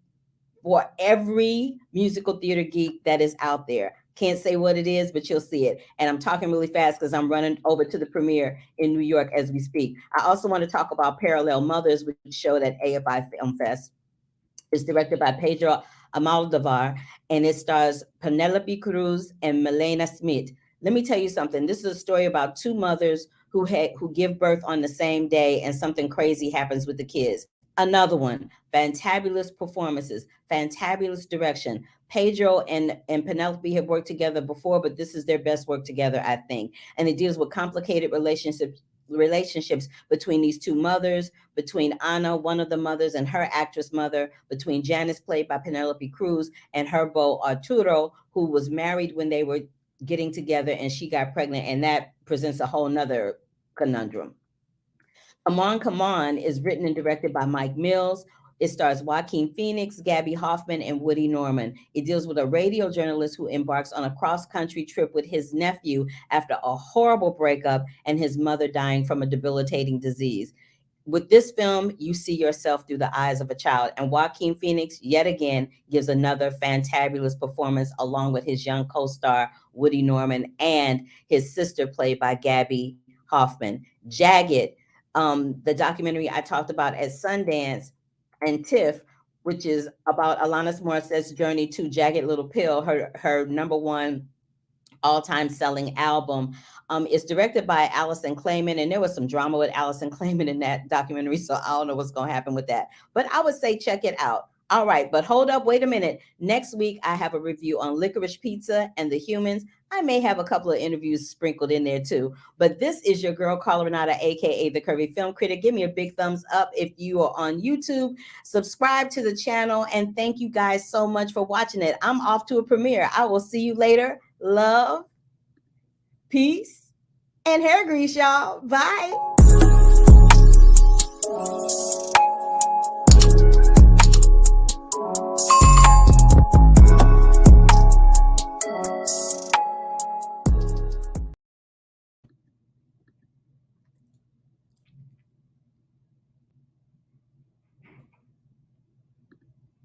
for every musical theater geek that is out there. Can't say what it is, but you'll see it. And I'm talking really fast because I'm running over to the premiere in New York as we speak. I also want to talk about Parallel Mothers, which showed at AFI Film Fest. It's directed by Pedro Almodovar, and it stars Penelope Cruz and Milena Smith. Let me tell you something. This is a story about two mothers who give birth on the same day, and something crazy happens with the kids. Another one, fantabulous performances, fantabulous direction. Pedro and Penelope have worked together before, but this is their best work together, I think. And it deals with complicated relationships between these two mothers, between Anna, one of the mothers, and her actress mother, between Janice, played by Penelope Cruz, and her beau Arturo, who was married when they were getting together and she got pregnant, and that presents a whole nother conundrum. Come On is written and directed by Mike Mills. It stars Joaquin Phoenix, Gabby Hoffman, and Woody Norman. It deals with a radio journalist who embarks on a cross-country trip with his nephew after a horrible breakup and his mother dying from a debilitating disease. With this film, you see yourself through the eyes of a child, and Joaquin Phoenix, yet again, gives another fantabulous performance along with his young co-star, Woody Norman, and his sister, played by Gabby Hoffman. Jagged, the documentary I talked about at Sundance, and TIFF, which is about Alanis Morissette's journey to Jagged Little Pill, her number one all-time selling album. It's directed by Allison Clayman, and there was some drama with Allison Clayman in that documentary, so I don't know what's going to happen with that. But I would say check it out. All right, but hold up, wait a minute. Next week, I have a review on Licorice Pizza and The Humans. I may have a couple of interviews sprinkled in there too. But this is your girl, Carla Renata, aka The Curvy Film Critic. Give me a big thumbs up if you are on YouTube. Subscribe to the channel, and thank you guys so much for watching it. I'm off to a premiere. I will see you later. Love, peace, and hair grease, y'all. Bye.